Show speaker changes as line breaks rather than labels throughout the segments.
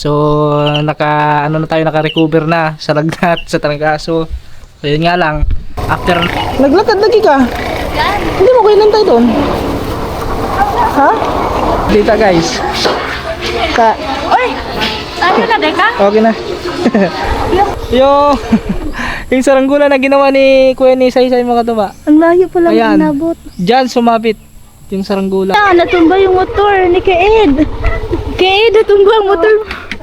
So, ano na tayo, naka-recover na sa lagnat, sa trangkaso. So, yun nga lang, after... Naglakad lagi ka? Hindi mo kailan tayo doon? Ha? Dita guys. Ka...
Oy! Ano na, Deka?
Okay na. Yung saranggola na ginawa ni Kuya ni Saysay mga tuba.
Ang layo pala
Ayan.
inabot.
Diyan sumapit yung saranggola.
Natumba yung motor ni Kaed. Kaed, natumba ang motor.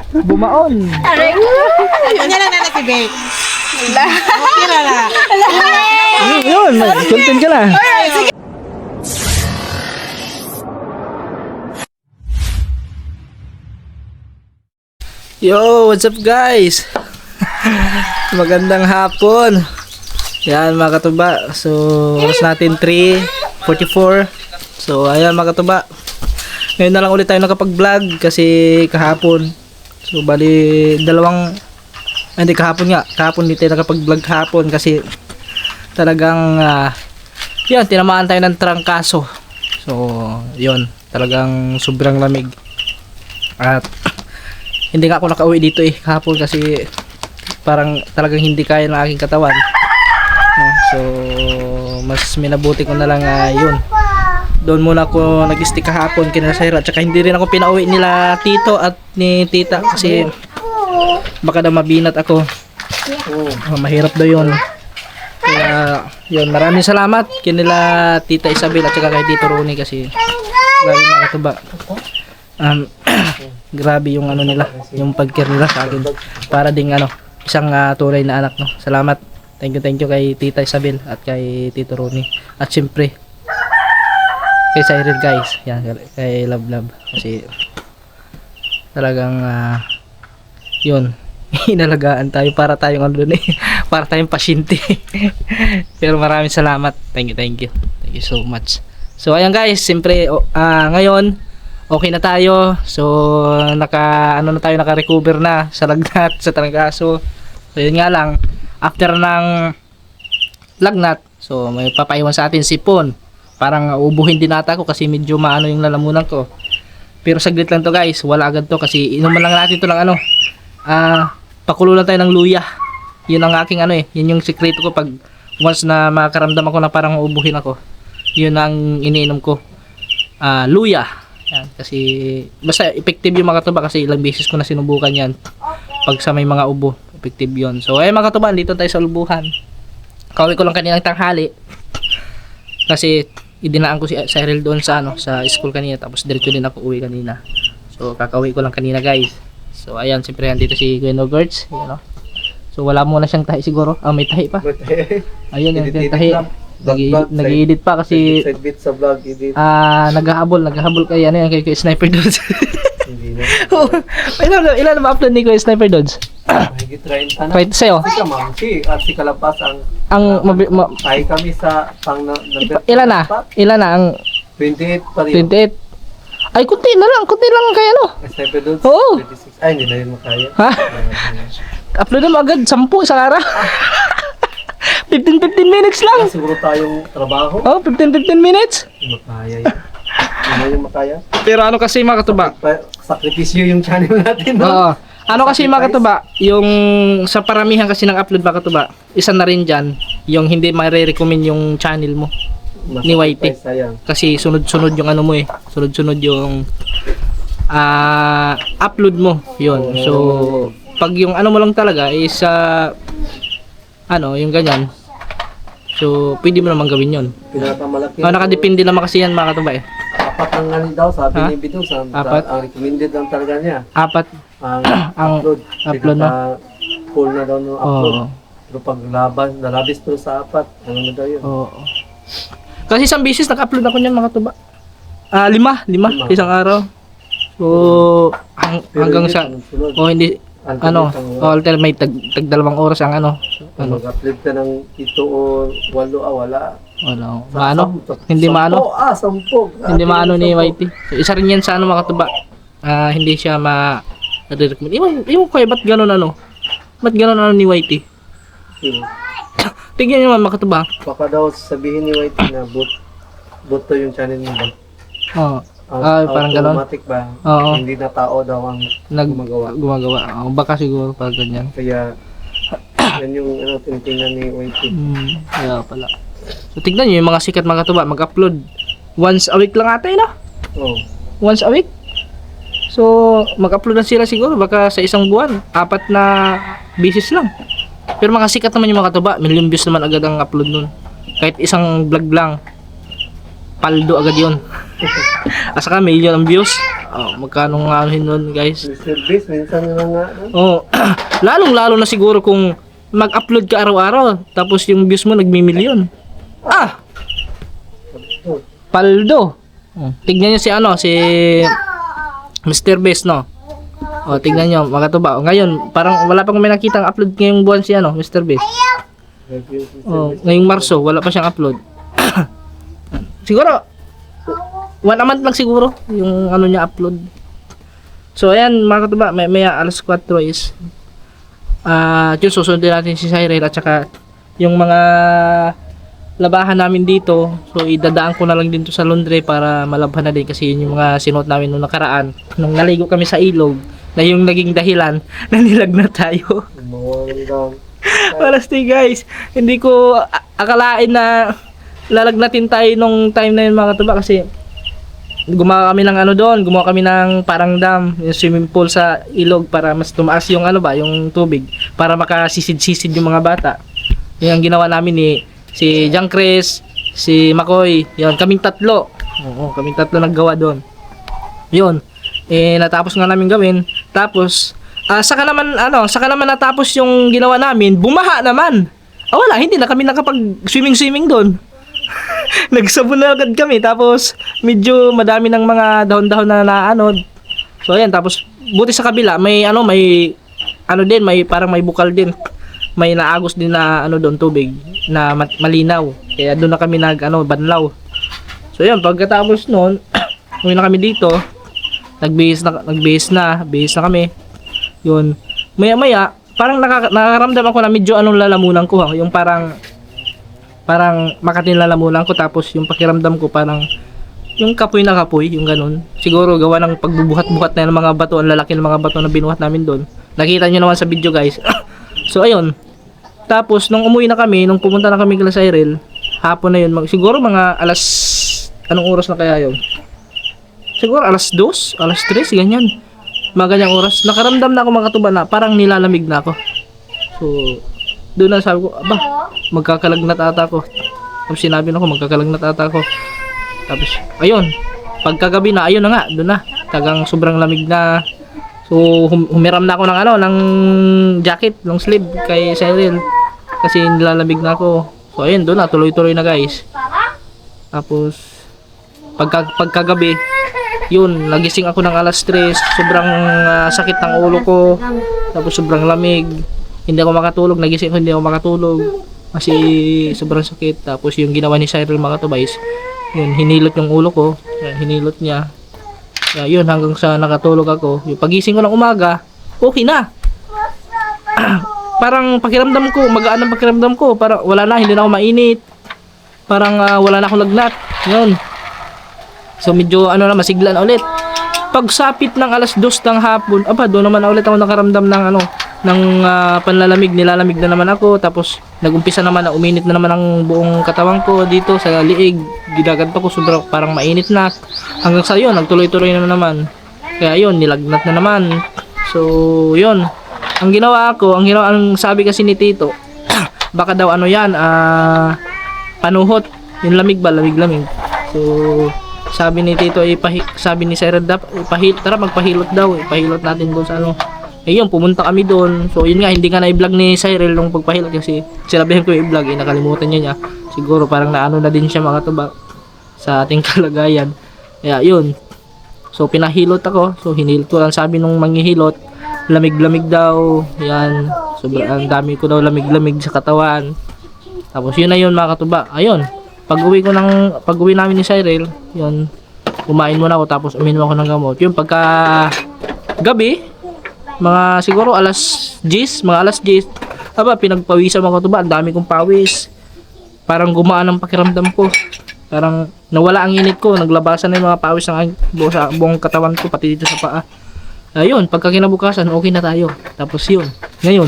Bumaon.
Aray ko.
Ano niya lang na natibig? Okay na na.
Yun, content ka na. Yo, what's up guys? Magandang hapon. Yan mga katuba. So, oras natin 3:44. So, ayan mga katuba. Ngayon na lang ulit tayo nakapag-vlog kasi kahapon. So, bali hindi kahapon nga. Kahapon hindi tayo nakapag-vlog kahapon kasi talagang yan, tinamaan tayo ng trangkaso. So, yun. Talagang sobrang lamig. At hindi nga ako nakauwi dito kahapon kasi parang talagang hindi kaya ng aking katawan. No? So, mas minabuti ko na lang yun. Doon muna ako nag-stick kahapon kina Saira. Tsaka hindi rin ako pinauwi nila tito at ni tita kasi baka daw mabinat ako. Mahirap daw yun. Kaya yun, maraming salamat kinila tita Isabel at saka kay tito Ronnie kasi grabe mga katuba. Grabe yung ano nila, yung pagkir nila sa akin para ding isang tunay na anak, no. Salamat. Thank you kay Tita Isabel at kay Tito Ronnie. At siyempre kay Cyril guys. Yan, kay Love kasi talagang yun, inalagaan tayo para tayong para tayong pasyente. Pero maraming salamat. Thank you so much. So ayan guys, siyempre ngayon okay na tayo. So naka-recover na sa lagnat, sa trangkaso. So yun nga lang, after ng lagnat, so may papaiwan sa atin sipon. Parang ubuhin din ata ako kasi medyo maano yung lalamunan ko. Pero saglit lang to guys, wala agad to kasi inuman lang natin to ng pakulo lang tayo ng luya. Yun ang aking yun yung sikreto ko pag once na makaramdam ako na parang ubuhin ako. Yun ang iniinom ko. Luya. Yan, kasi basta effective yung mga katuba kasi ilang beses ko na sinubukan yan. Pag sa may mga ubo, effective yun. So ayun mga katuba, dito tayo sa Lubuhan. Kauwi ko lang kaninang tanghali. Kasi idinaan ko si Cyril doon sa sa school kanina, tapos diretso din ako uwi kanina. So kakauwi ko lang kanina guys. So ayan, siyempre dito si Kuya Nogerts, So wala muna siyang tahi siguro. May tahi pa. Ayun yung tahi. Nag-edit pa kasi
Bit sa vlog edit.
naghahabol kay kay Sniper Dodge.
Hindi na.
Ilan ba upload ni Kuya Sniper Dodge?
Higit 30 na.
Kahit sa'yo.
Si Kamangsi at si Kalapas
Ang
tayo kami sa number.
ilan na ang
28 pa rin.
28. Ay kunti lang kaya
Sniper Dudes.
Oo.
26. Ay, hindi na yun makaya.
Ha? Upload mo agad 10 sa araw. 15 minutes lang.
Siguro tayong trabaho.
15 minutes.
Hindi makaya yun. Hindi na yun makaya.
Pero kasi mga katuba?
Sakripisyo yung channel natin. No?
Oo. Kasi mga katuba, yung sa paramihan kasi ng upload mga katuba, isa na rin dyan, yung hindi ma-recommend yung channel mo ni YT. Kasi sunod-sunod yung mo sunod-sunod yung upload mo. Yun. So, pag yung mo lang talaga is yung ganyan. So, pwede mo naman gawin yun.
Pinakamalaki.
Nakadepende naman kasi yan mga katuba
Apat ang ganun daw, sabi ni Bidong.
Apat?
Ang recommended lang talaga niya.
Apat
Ang upload
na.
Full na daw ng upload.
Oo.
Pero pag nalabis pero sa apat, ano na daw yun?
Oo. Kasi isang beses naka-upload ako niyan mga tuba. Lima isang araw. So hanggang sa hindi alternate tag 2 oras ang
Mag-upload ka ng 7 o 8, wala.
Wala. Hindi maano.
10.
Hindi maano ni YT. So isa rin yan sa mga tuba. Hindi siya ma-recommend. Yung kaya ba't ganun Ba't ganun ni YT? Tignan nyo mga katuba.
Baka daw sabihin ni YT na boot to yung channel mo ba?
parang ganon.
automatic ba?
Oo.
Hindi na tao daw ang gumagawa.
Baka siguro pag ganyan.
Kaya, yan yung tinitingnan ni YT.
Kaya pala. So tignan nyo yung mga sikat mga katuba, mag-upload once a week lang ata yun,
Oh.
once a week. So mag-upload na sila siguro baka sa isang buwan 4 na bisis lang. Pero mga sikat naman yung mga katuba, million views naman agad ang upload nun. Kahit isang vlog lang, paldo agad yun. Asa ka, million ang views. Magkano nga anuhin nun guys.
Service, minsan na nga.
Lalong-lalo na siguro kung mag-upload ka araw-araw tapos yung views mo nagmi-million. Paldo. Tignan nyo si Mr. Best, no? Tignan nyo, mga tuba. Ngayon, parang wala pa kami nakitang upload ngayong buwan si Mr. Best. Ngayong Marso, wala pa siyang upload. Siguro 1 a month lang siguro yung niya upload. So ayan mga katuba, may alas 4 is yung susundin natin si Cyril at saka yung mga labahan namin dito. So idadaan ko na lang din to sa laundry para malabhan na din kasi yun yung mga sinuot namin nung nakaraan nung naligo kami sa ilog na yung naging dahilan na nilag na tayo. Palasti guys, hindi ko akalain na lalagnatin tayo nung time na yun mga katuba kasi gumawa kami ng gumawa kami ng parang dam, yung swimming pool sa ilog para mas tumaas yung yung tubig para makasisid-sisid yung mga bata. Yun ang ginawa namin ni si John Chris, si Makoy, yun, kaming tatlo naggawa doon. Yun, natapos nga namin gawin. Tapos saka naman natapos yung ginawa namin, bumaha naman. Wala, hindi na kami nakapag swimming doon. Nagsabon na agad kami tapos medyo madami ng mga dahon-dahon na naanod. So ayan, tapos buti sa kabila may may parang may bukal din. May naagos din na doon tubig na malinaw. Kaya doon na kami banlaw. So ayan, pagkatapos noon, uwi na kami dito. Nagbihis na kami. Yun. Maya parang nakaramdam ako na medyo lalamunan ko, yung parang makatin lalamunan ko tapos yung pakiramdam ko parang yung kapoy na kapoy, yung ganun. Siguro gawa ng pagbubuhat-buhat na ng mga bato, ang lalaki ng mga bato na binuhat namin doon. Nakita nyo naman sa video guys. So ayun. Tapos nung umuwi na kami, nung pumunta na kami kila Cyril, hapon na yun, siguro mga anong oras na kaya yun? Siguro alas 2, alas 3, ganyan. Mga ganyang oras. Nakaramdam na ako mga katuba na parang nilalamig na ako. So doon na sabi ko, magkakalagnat ata ako. Tapos sinabi na ako, magkakalagnat ata ako. Tapos, ayun. Pagkagabi na, ayun na nga, doon na. Tagang sobrang lamig na. So, humiram na ako ng jacket, long sleeve kay Cyril. Kasi nilalamig na ako. So, ayun, doon na, tuloy-tuloy na guys. Tapos, pagkagabi, yun, nagising ako ng alas 3. Sobrang sakit ng ulo ko. Tapos, sobrang lamig. Hindi ako makatulog, nagising ko, hindi ako makatulog kasi sobrang sakit. Tapos yung ginawa ni Cyril mga tubays, yun, hinilot yung ulo ko, hinilot niya. Yun, hanggang sa nakatulog ako. Yung pagising ko ng umaga, okay na. Parang pakiramdam ko, magaan ang pakiramdam ko, parang wala na, hindi na ako mainit. Parang wala na akong lagnat. Yun. So medyo masigla na ulit. Pagsapit ng alas 2 ng hapon, doon naman ulit ako nakaramdam ng panlalamig, nilalamig na naman ako. Tapos nagumpisa naman na uminit na naman ang buong katawan ko dito sa liig. Gidaganto ko, sobrang parang mainit na. Hanggang sa yun, nagtuloy-tuloy naman. Kaya yun, nilagnat na naman. So yun, ang sabi kasi ni Tito, baka daw panuhot, yung lamig ba, lamig-lamig. So sabi ni Tito, sabi ni Sir Dap, magpahilot daw, ipahilot natin doon sa yun, pumunta kami doon. So yun nga, hindi nga na-i-vlog ni Cyril nung pagpahilot kasi sinabihan ko i-vlog, nakalimutan niya. Siguro parang na din siya mga tuba sa ating kalagayan. Kaya yun. So pinahilot ako. So hinilot ko lang, sabi nung manghihilot, lamig-lamig daw. Yan. Sobrang dami ko daw lamig-lamig sa katawan. Tapos yun na yun mga katuba. Ayun. Pag-uwi namin ni Cyril, yun, kumain muna ako tapos uminom ako ng gamot. Yung pagka gabi, mga siguro alas 10, pinagpawisan ako tuba, ang dami kong pawis. Parang gumaan ang pakiramdam ko. Parang nawala ang init ko, naglabasan na yung mga pawis ng sa buong katawan ko, pati dito sa paa. Ayun, pagka kinabukasan, okay na tayo. Tapos yun, ngayon,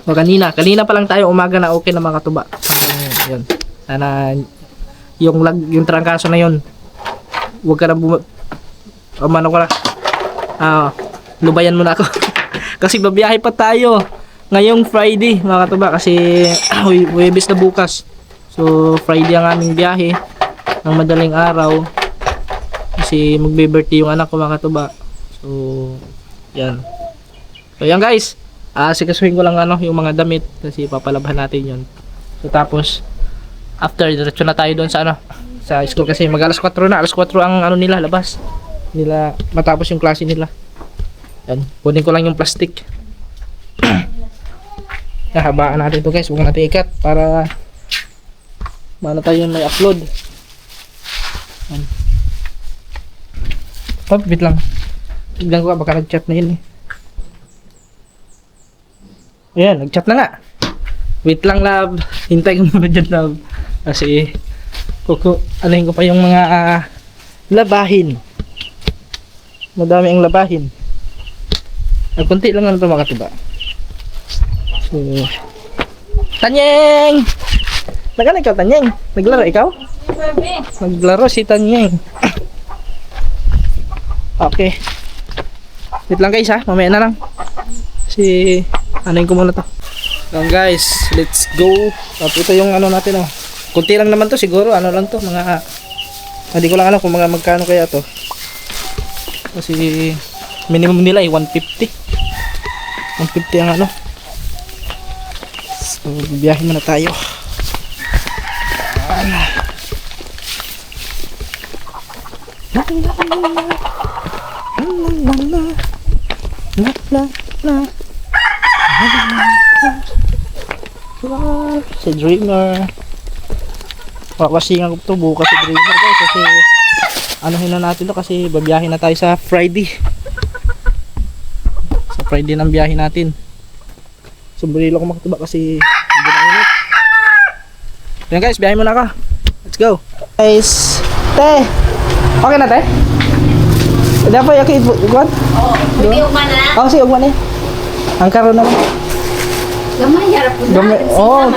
o kanina pa lang tayo umaga na okay na mga katuba. Hanggang yun, sana yung trangkaso na yun, huwag ka na umano ko na, lubayan mo na ako. Kasi babiyahe pa tayo ngayong Friday mga katuba, kasi Huwebes na bukas. So Friday ang aming biyahe ng madaling araw, kasi magbe-birthday yung anak ko mga katuba. So yan. So yan guys, sikasuhin ko lang yung mga damit, kasi papalabhan natin yun. So tapos after, diretso na tayo doon sa sa school, kasi mag alas 4 na. Alas 4 ang nila labas nila, matapos yung klase nila. Yan, kunin ko lang yung plastic. Nahabaan natin to guys, huwag natin ikat para mana tayo may upload. Yan. Wait lang, tignan ko baka nag-chat na yun Ayan, nag-chat na nga. Wait lang love, hintay ko muna dyan love, kasi anahin ko pa yung mga labahin. Madami ang labahin. Kunti lang ito mga katiba. So, Tanyeng! Nagana ikaw, Tanyeng? Naglaro ikaw? Naglaro si Tanyeng. Okay. Wait lang guys ha, mamaya na lang. Si anahin ko muna to. So guys, let's go. Tapos ito yung natin kunti lang naman to siguro, lang to, mga hindi ko lang alam kung mga magkano kaya to. Kasi minimum nila 150 ang so biyahe muna tayo. Si Dreamer, wawasingan ko to bukas si Dreamer guys, kasi anuhin na natin to, kasi babiyahin na tayo sa Friday. Sa Friday ng biyahe natin. Sombrero ko makatuba kasi hindi na init. Yan guys, biyahe muna ka. Let's go guys. Te, okay na te? Hindi pa yung ikuan?
Oo, hindi ugman na.
Oo, sige ugman ang karon naman.
Gamay, harap po na.
Oo,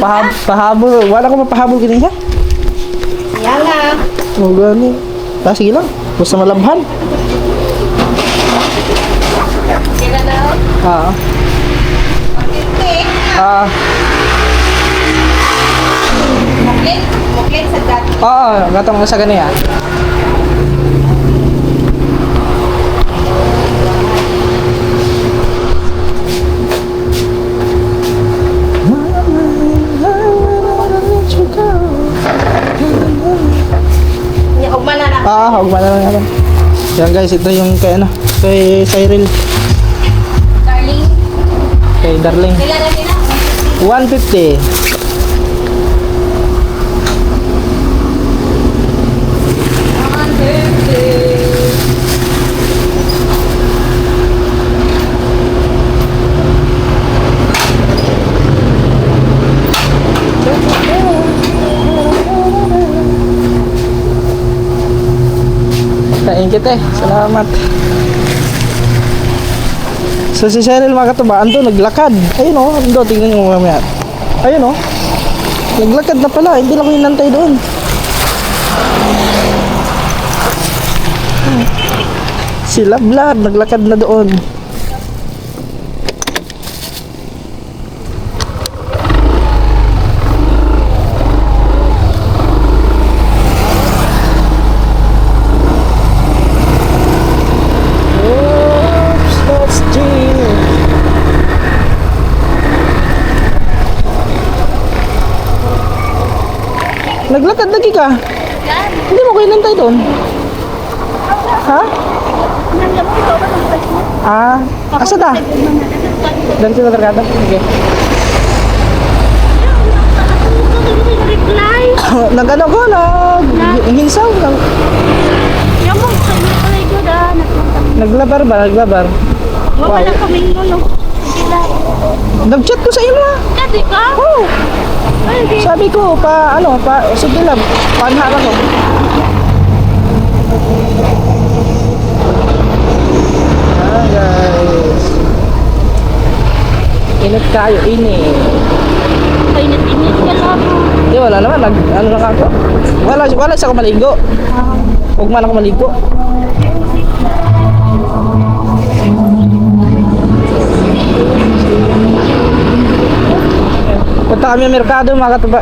pahabol. Wala ko mapahabol ganyan siya.
Yala.
Oo, gani. Sige lang, basta malabhan.
Sila daw. Muklit sa dati.
Oo, gatong sa ganyan.
Ugman na na.
Ugman na lang natin. Yan guys, ito yung kay Cyril.
Darling.
Kay Darling.
Sila na sila.
150. Kain kita salamat. So si Cheryl mga katubaan to naglakad. Ayun ando, tingnan nyo mamaya. Ayun naglakad na pala, hindi na ko hinantay doon. Si Lablad naglakad na doon. Naglakad lagi ka? Hindi mo ko inantay doon? Ha? Asa ta? Dito na kargada? Okay. Nag-ano ko? Nag-hinsaw?
Yung mo, sa inyo pala ito da.
Naglabar ba? Naglabar?
Wala na kaming no. Sila.
Nag-chat ko sa imo ha.
Dati ka?
Oo.
Ay, di.
Sabi ko, sige lang, panharap ko. Ah, guys. Init kayo, init.
Painit-init ka lang.
Di, wala naman, ano lang ako. Wala sa ako maligo. Huwag man ako maligo. Punta kami ng merkado, mga katuba.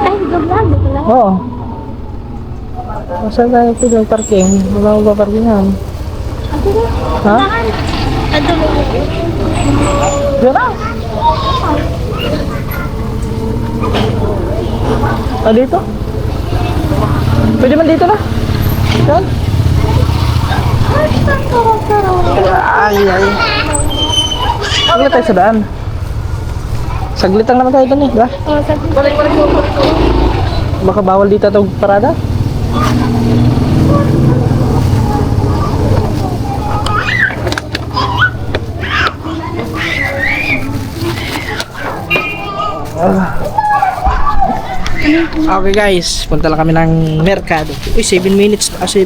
Ay, gablado pala.
Oo. Saan tayo pilang parking? Wala ko ba parkingan? Ha?
Ano mo?
Diyan na. Ah, dito? Pwede man dito na. Yan. Ay. Saglit tayo sa daan. Saglit lang naman tayo doon eh, ba?
Oh, sabi.
Baka bawal dito itong parada. Okay guys, punta lang kami ng merkado. Uy, 7 minutes pa kasi.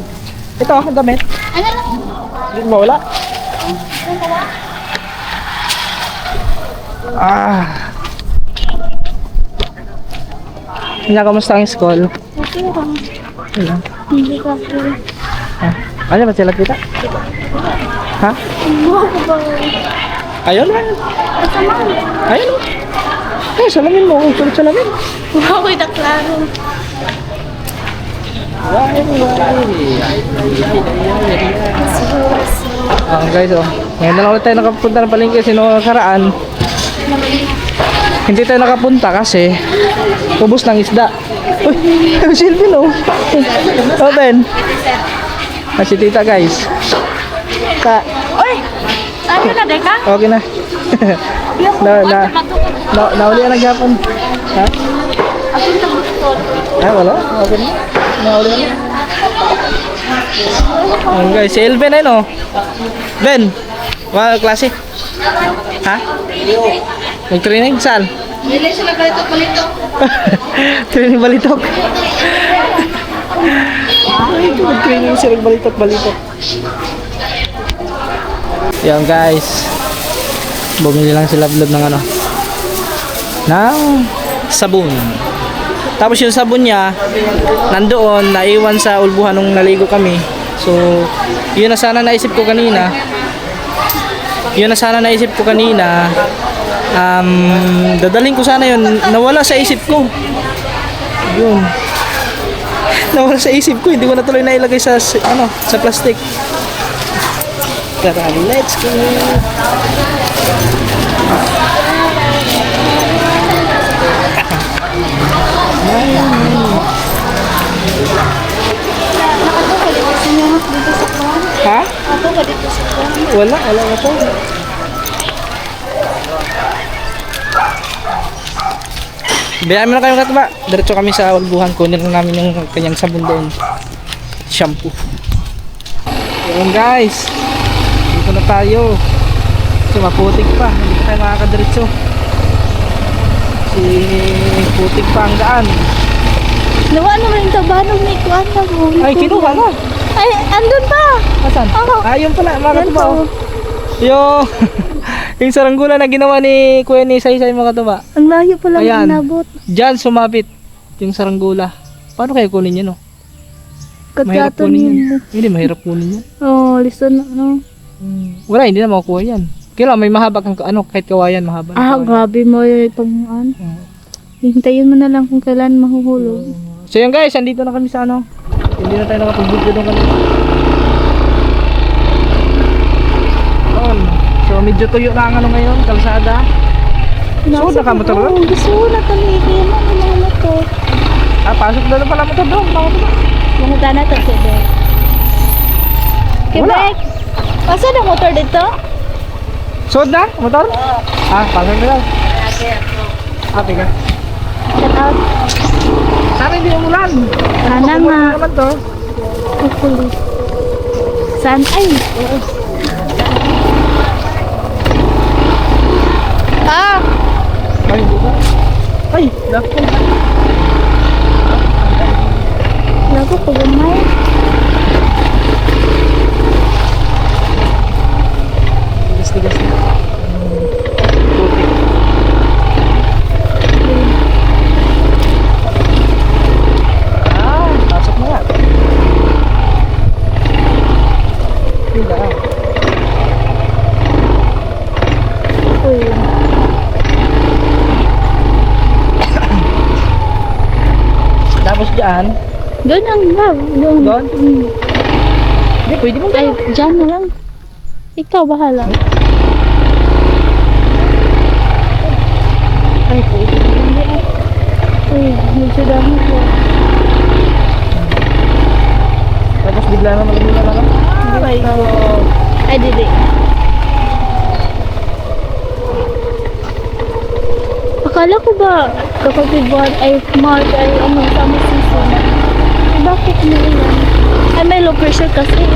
Ito, ang damit.
Ano lang?
Hindi mo wala. Kanya, kamusta ang school?
Okay lang.
Wala.
Hindi ka po.
Ano ba sila kita? Ha?
Ano ko ba?
Ayun na. Ayun o. Eh, salamin mo. Kung salamin.
Wow, ito klaro.
Guys, oh. Ngayon na lang ulit tayo nakapunta ng palengke kasi nung nakaraan hindi tayo nakapunta kasi ubos ng isda. Uy, Silvin oh. Oh, Ben. Si tita guys.
Uy! Ano na, Deka?
Okay na. Nauli na naghapon. Ha? Ah, wala? Okay na. Nauli na. Ayan guys, si Elvin ay no? Ben, mga klase? Ha? Nag-training? Saan?
Nilay siya nagbalitok-balitok.
Training balitok. Ay, nag-training siya nagbalitok-balitok. Yan guys, bumili lang sila vlog ng ano, ng sabon. Tapos yung sabon niya nandoon, naiwan sa ulbuhan nung naligo kami. So yun na sana naisip ko kanina. Dadaling ko sana yun, nawala sa isip ko. Yun, nawala sa isip ko, hindi ko na tuloy nailagay sa sa plastic. Tara, let's go. Ha?
Ako ba dito sa kwan?
Wala na po. Biyahe mo na kayo kataba. Diretso kami sa ulbuhan. Kunin lang namin yung kanyang sabon doon. Shampoo. Ayan guys. Dito na tayo. So maputik pa. Hindi tayo makakadiretso. Putik pa ang daan.
Nawa naman yung tabanong may kuwan na mo.
Ay, kinuha na.
Ay, andun pa.
Asan?
Oo.
Ayun pala, mga
Yan
katuba.
po.
Yung saranggola na ginawa ni Kuya ni Saysay, mga katuba.
Ang layo pa lang
Ayan.
inabot.
Diyan sumabit yung saranggola. Paano kayo kunin yan, no? Mahirap
Katyato
kunin yan.
niyo.
Hindi, mahirap kunin yan.
Oh, listen na, no?
Wala, hindi na makukuha yan. Kailangan may mahaba kang, kahit kawayan, mahaba.
Ah, grabe mo yung pang ano. Hintayin mo na lang kung kailan mahuhulog.
So yun guys, andito na kami sa ano. Hindi na tayo nakapag-video doon kanina. So medyo tuyo na ang ano ngayon, kalsada. So nakamotor lang?
Gusto na taligi mo ang mga motor.
Pasok na pala motor doon.
Mga dana to, Quebec. Quebec! Asa na motor dito?
Suod na? Motor? Pasok na lang. Tiga.
Shout out.
Sana hindi umulan.
Sana nga.
Naman to.
Hopefully. Saan? Ay! Ah!
Ay, hindi ba? Ay, lako.
Lago ko gamay.
Tigas na. Pasok na nga. Pila.
Uy.
Tapos dyan,
Doon ang love. Doon.
Doon? hindi, pwede mo
Ay, dyan na lang. Ikaw bahala. Ay, pwede. Hindi ah. Uy, medyo dami po.
Tapos bigla na malamila na lang. Ay,
Ay, dili. Akala ko ba kapag February ay March ay summer season? Eh, bakit na yan? Ay, may low pressure kasi.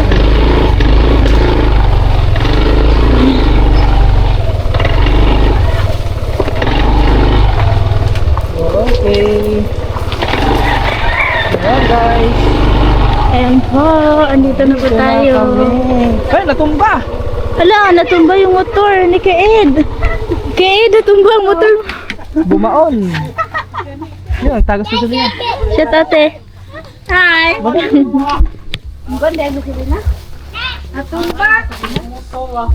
okay. Ayan guys.
Ayan po, andito na po tayo.
Ay, natumba.
Hala, natumba yung motor ni Kaed. Kaed, natumba ang motor.
Bumaon. Yun, tagas ko sa niya.
Siya tate.
Hi!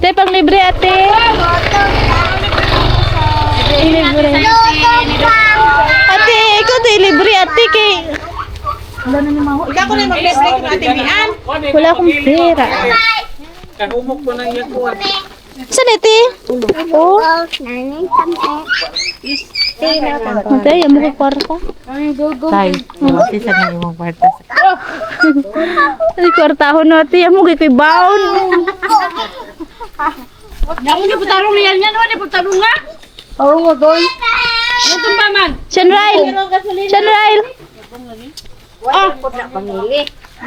Te, pang libre ate. Libre. Ate, ikaw tayo libre ate kay...
Ikaw ko na mag-break ng ating mian.
Wala akong pera.
Kahumok ko na yan po.
Saan ate? Oo. Ate, yung mga kwarta.
Tay, kasi sa mga imong kwarta.
Ay, kwartahon na ate. Yung mga kay baon.
Naku na putarong niyan yan, wala putarong nga.
Oo, nga doon.
Ano tumba man?
Chanrail. Chanrail.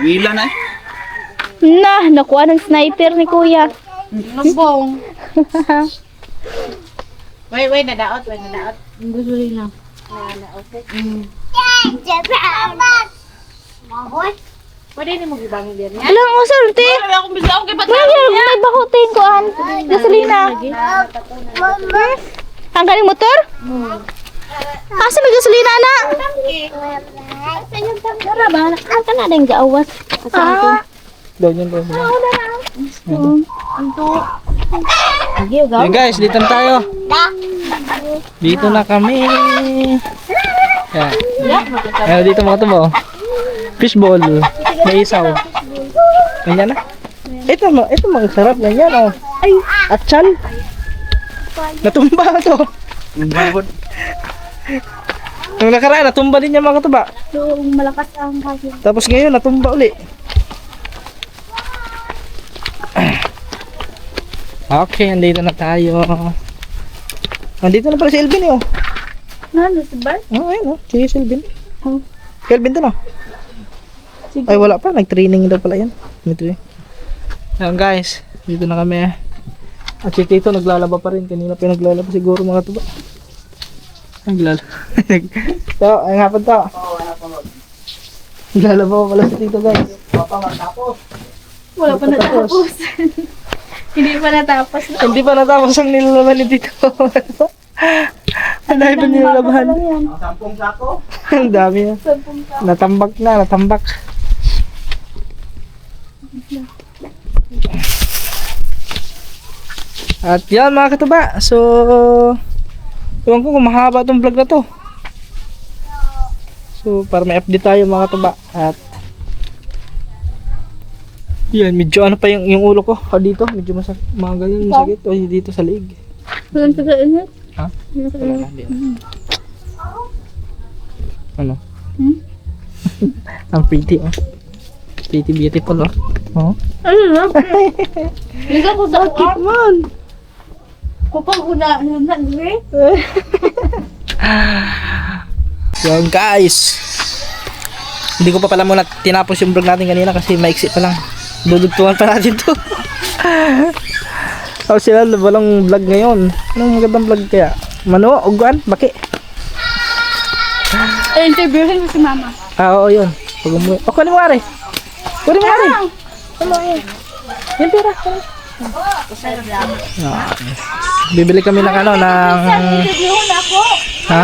Wila na.
Nakuha ng sniper ni kuya.
Lubong. Wait, nadaot. Gusto rin lang. Pwede ni mo gibangin din yan.
Alam mo, sir, te.
Wala akong bisa akong kay
Wala,
patarong niya.
may bakutin ko an. Gasolina. Tanggalin motor? Asa may gasolina na? Tara ba? Ang ka na din gaawas. Ah.
Doon yun, doon.
Sige,
Hey guys, dito na tayo. Dito na kami. Yan. Ayan, dito mga tubo. Fishball. May isaw. Ganyan na. Ito mga sarap. Ganyan oh. Ay, atsan. Natumba to. Nung nakaraan, natumba din yung mga tuba.
So, malakas ang hagin.
Tapos ngayon, natumba uli. Okay, andito na tayo. Andito na pala si Elvin eh, oh.
Ano, sa bar?
Oh, ayun oh. Si Elvin.
Oh.
Elvin to no? Ay, wala pa. Nag-training daw pala yan. Ayan guys, dito na kami. At si Tito naglalaba pa rin. Kanina pa naglalaba siguro mga tuba. Naglalaba. So, ayun nga pa to. Naglalaba pa pala si Tito guys.
Wala pa natapos. Hindi pa natapos.
Hindi pa natapos ang nilalaban ni Tito. Ang dami pa nilalabahan. Ang dami na. Natambak na, natambak. At yan mga katuba. So, ewan ko kung mahaba itong vlog na to. So, para may update tayo mga katuba. At yan, medyo ano pa yung ulo ko. Dito, medyo mga ganyan masakit. O dito sa liig.
Walang taga-init.
Ha? Ano? Ang pretty oh. Pretty beautiful oh. Oh.
Ano na? Hindi ko sakit.
Come on.
Kapag una, eh?
Yan guys. Hindi ko pa pala muna tinapos yung vlog natin kanina kasi maiksi pa lang. Dudugtungan pa natin to. Oh, sila walang vlog ngayon. Anong magandang vlog kaya? Mano, uguan, baki.
Interviewin mo si mama.
Oo, yun. Pag umuwi. O, kunin mo nga rin. Kunin mo nga rin. Yan, pera. Bibili kami ng ano, ng...
Interviewin ako.
Ha?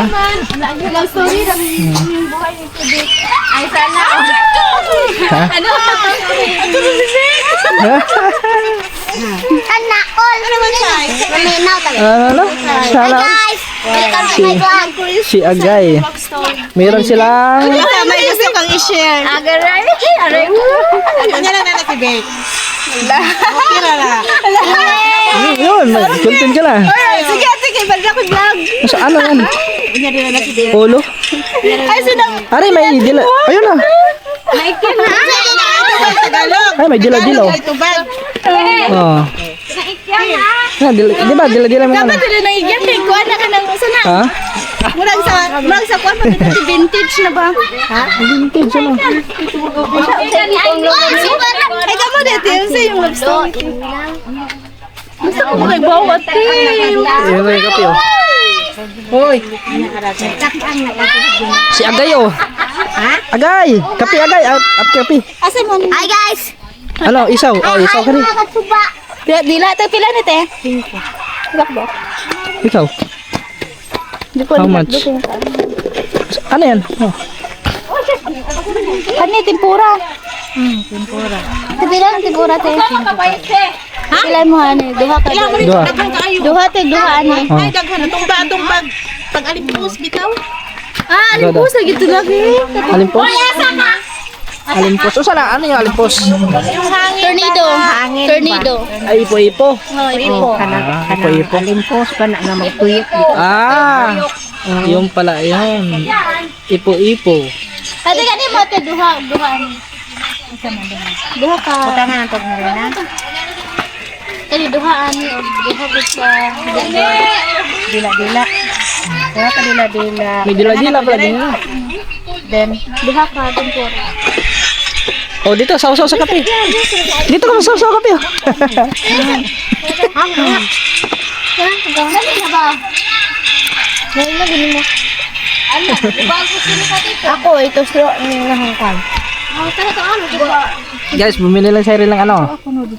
Love story ng buhay ni Tibik. Ay, sana.
Ha?
Ano?
Sana all. Ano naman siya? Maminaw talaga.
Ano? Sana
Guys, welcome to my vlog.
si Agay. Meron silang...
May gusto kang i-share.
Agaray. Aray ko.
Ano niya lang na si Bake? Okay na lang.
Yun, may content ka na.
Sige, sige. Balik ako vlog.
Sa ano yan?
Niya din na si Bake.
Ulo?
Ay, sinang.
Aray, may dila. Ayun na.
Naikin na.
Tagalog.
Ay, may dila-dila.
Ay, tubag.
Oo. Ah, di ba? Dila-dila mo ano?
Dapat sila naigyan. May kuha na ka ng usa na.
Ha?
Murag sa kuha pa dito vintage na ba?
Vintage ano?
Ay, kamo dito yung sa yung love story. Gusto ko makigbawat eh.
Ayun na yung kape oh. Hoy! Si Agay oh. Agay! Kape Agay! At kape.
Asa mo?
Hi guys.
Ano? Isaw? Oh, isaw ka rin.
Nakatuba.
Dila, ito pila na te. Bakbo.
Ikaw?
Di ko
How
na-
much?
di ko na-
Ano yan? Oh.
Ano yung tempura? Tempura. Pila ng tempura te? Pila mo ano? Duha ka.
Dua.
Duha te, duha ano?
Oh.
Ay, daghan. Itong pag-alimpus, bitaw.
Ah, alimpos na gito lagi.
Alimpos? Alimpos. O sana? Ano yung alimpos?
Tornado. Tornado.
Ay, ipo-ipo.
Oh, ipo.
Ah, ipo-ipo.
Alimpus pa na magtuyok.
Ah! Yung pala yun. Ipo-ipo.
Ate kani mo te duha, duha ano? Duha ka.
Tangan ang pagmulina.
Kani duha ani o duha gud sa
Dila-dila. Wala ka dila-dila.
May dila-dila pala din yun.
Then,
duha ka tempura.
Oh, dito, sausaw sa kape. Dito ka sausaw sa kape. Oh.
Yan, gawin na ba? Ngayon na gini mo. Ano? Bago sino ka dito? Ako ito so nahangkan. Oh, talaga ano diba?
Guys, bumili lang sa ng ano,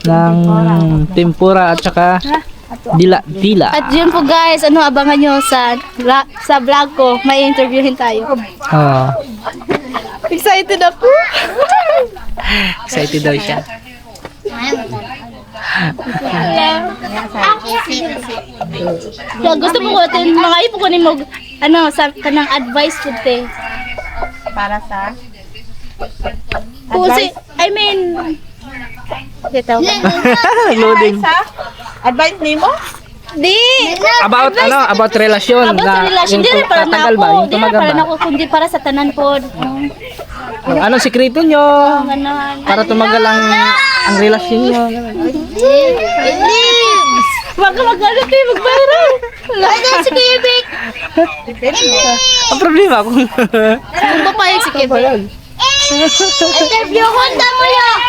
ng tempura at saka dila-dila.
At yun po guys, ano abangan nyo sa vlog ko. May interviewin tayo.
Oh,
Excited ako.
excited daw siya.
Yeah, gusto ko mga ipo ko ni mo ano sa kanang advice ko te.
para sa
Kasi I mean Dito.
Loading.
advice ni mo?
Di.
About ano, about relasyon.
About sa relasyon.
yung
Di rin para na
tatagal ba?
ako.
Yung
Di rin
tumagal
para
ba?
na ako. Kundi para sa tanan po.
Anong sikreto nyo?
Ganon.
Para tumagal ang relasyon nyo.
It lives. Wag ka mag-alit eh. Mag-viral. Ano si Kuya Vic?
Ang problema kung...
Kung papayag si Kuya Vic. Interview ko na mo yun.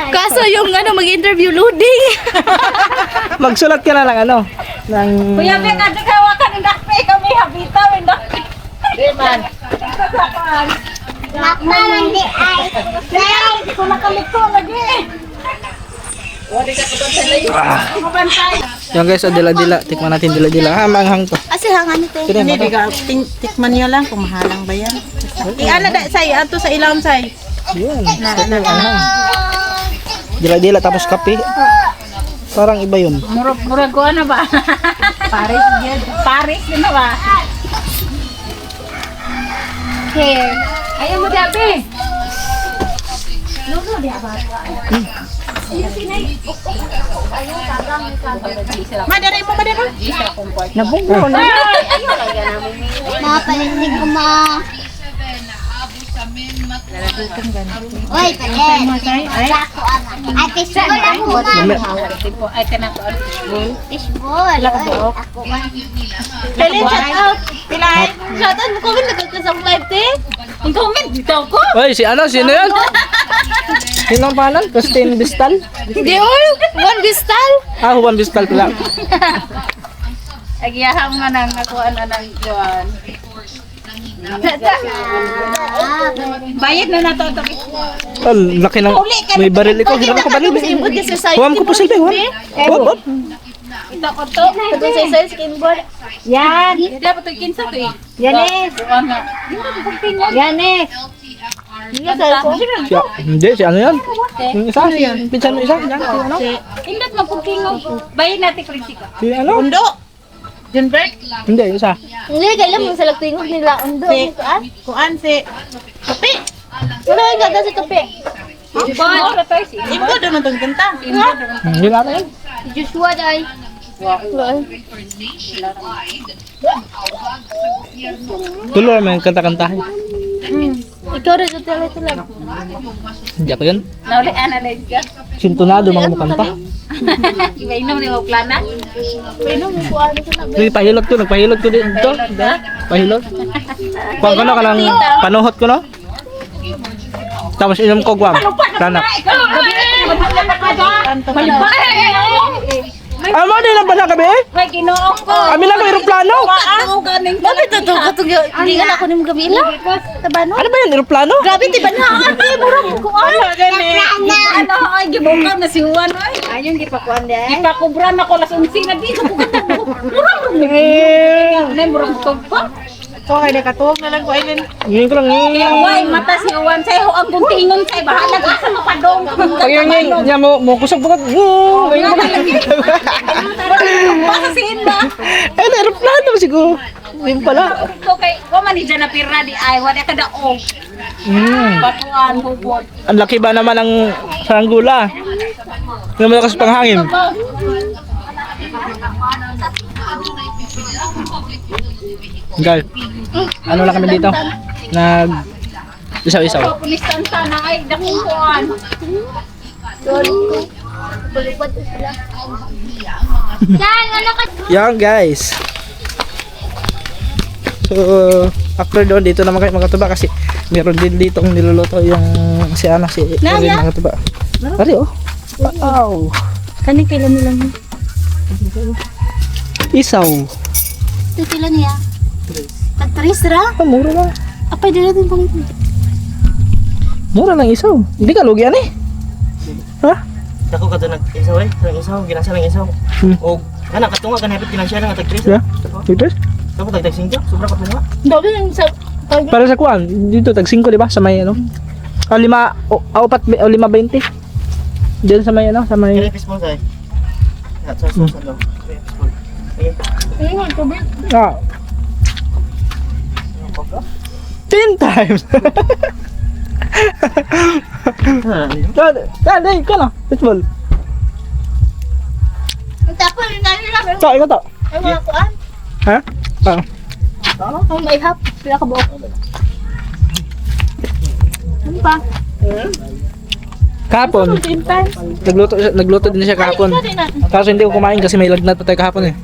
Kaso yung ano mag-interview loading.
Magsulat ka na lang ano. Ng...
Kuya Bek, ate kawa ka ng dakpe kami habita ng dakpe.
Nakta lang di ay. Nay, kung nakalito lagi.
Yan guys, so dila-dila. Tikman natin dila-dila. Ha, manghang to.
Kasi hangan ito.
Sige,
Hindi,
mata.
tikman niyo lang kung mahalang ba yan. Ano da, say, ato sa ilam, say.
Yun. Manghang. Dila-dila tapos kape. Parang iba yun.
Murag ko ano ba? Paris yan. Paris din na ba?
Hair.
Ayaw mo dabi. Madaray mo, madaray. Nabunggo na.
Mga paninig ko ma. Uy, palit. Ako ang fishball ako nga.
Ay, kanang ko.
Fishball. Ako ang
Kailan shout out? Pilay. Shout out mo comment nagkakasang live te. Ang comment dito ako.
Oy, sino yan? Sino ang pangalan? Christine Bistal?
Hindi, oy. One Bistal.
Ah, Juan Bistal pala.
Agiyahang nga nang nakuha na ng Juan. Bayad na nato ito.
Oh, laki ng may baril ito. Hirap ko baril. Huwam ko po silbi. Huwam.
Ito ko to.
Ito sa skinboard.
Yan. Dapat ito kinsa to eh.
Yanes.
Buwan nga.
Yanes.
Hindi, si ano yan? Yung isa, pinsan mo isa. Yan, si ano?
Indot magpugtingog. Bayad natin kritika.
Si ano?
Undo. Junbert.
Hindi, isa.
Hindi, kailan mo sa lagtingog nila. Undo.
Kuan si Kapi.
Wala yung ganda si Kape.
Imbo doon itong kanta.
Hindi natin yan.
Joshua dahil.
Tuloy may kanta-kantahin.
Ikaw rin ito lang.
Hindi ako yan.
Nauli analyze ka.
Sintonado mga makanta.
Iba-inom ni mo plana.
Hindi, pahilot ko. Nagpahilot ko dito. Pahilot. Kung ano ka ng panuhot ko, no? Tapos inom ko, guwam. Tanak. Amo, di lang pala kami eh?
May ginoong ko.
Kami lang may aeroplano.
Bakit ito? Hindi ka na ako ng gabi lang. Tabano?
Ano ba yan, aeroplano?
Grabe, tiba na. Ate, murang ko.
Ano, ay, gibukan na si Juan, ay.
Ayun, di pa kuhan dahil.
Ipakubran ako las 11 na dito. Murang murang tugpa.
So, kaya nakatuwag na lang ko, Aileen.
Ngayon ko lang.
Kaya why, mata si Juan sa'yo, ang guntingon sa'yo, bahala ka sa mapadong.
Pag yun niya mo kusog bukat. Ngayon ko lang.
Pakasiin ba?
Eh, aeroplano siguro. Yun pala.
Ito kay, waman ni Jana Pirra di ay, wala ka daong. Batuan, hubot.
Ang laki ba naman ng saranggula? Yung malakas panghangin. Guys, ano lang kami dito? Isaw-isaw.
Pulisan sana ay, dakukuan.
Yan guys. So, after doon dito naman kayo mga tuba kasi meron din dito ang niluluto yung si Ana si Erin mga tuba. Ari oh. Wow.
Kani kailan nila mo?
Isaw.
Ito kailan niya? Tag-3 ra?
Mura lang.
Apay din natin pang ito.
Mura lang isaw. Hindi ka lugi ani. Ha?
Dako ka to nag-isaw eh. Nag-isaw, ginasa ng isaw. O, kana katunga ka napit ginansya ng tag-3.
Yeah. Ito.
Dako tag-5 sobra katunga.
Dami yung sa...
Para sa kuan, dito tag 5 di ba sa may ano? Ah, 5 o 5.20. Diyan sa may ano, sa may
Kaya fishball sa'yo. Sa susan lang. Kaya fishball.
ah. 10 times. Dahil ka na, baseball.
Tapos yung nani lang.
Ito, ikaw to.
Ay mga kuan.
Ha? Ah.
Ang may hap. Pila ka buok. Ano pa?
Kahapon, nagluto din siya kahapon. Kaso hindi ko kumain kasi may lagnat pa tayo kahapon eh.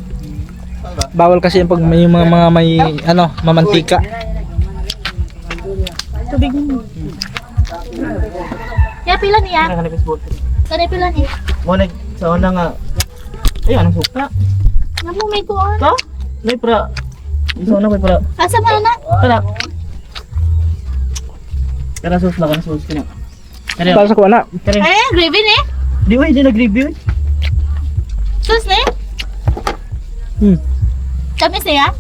Bawal kasi yung pag may mga may ano, mamantika.
Tubig mo. Ya pila niya.
Kana fishball.
Kani pila niya.
Mo nag sa una nga. Ay, anong sukla?
Namu may kuan.
To? May para. Isa na may para.
Asa man na?
Para. Kana sus na kana sus kina. Kaya.
Para sa kuwan na.
Kaya.
Eh, gravy ni.
Di way di nag-review.
Sus ni. Kami siya.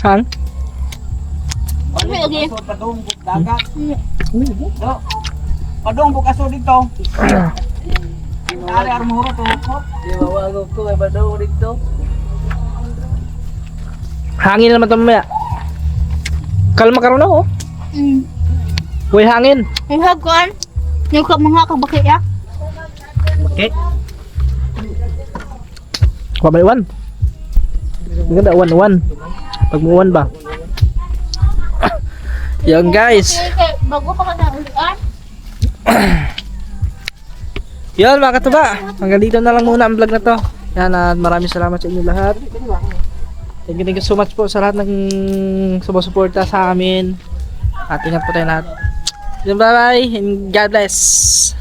Han?
Ano lagi?
Padong dagat. Padong bukas dito. Ari armuro to. Di mawago ko ay padong dito.
Hangin naman ito mamaya. Kalma ka rin ako. Uy, hangin.
Yung hagkuan. Yung mga kabaki ya.
Okay.
Kuha ba 1? Maganda, 1. Pag mo 1 ba? Yan guys.
Bago pa ka na ulian.
Yan mga katuba. Hanggang dito na lang muna ang vlog na to. Yan at maraming salamat sa inyo lahat. Thank you so much po sa lahat ng sumusuporta sa amin. At ingat po tayo lahat. Bye bye and God bless.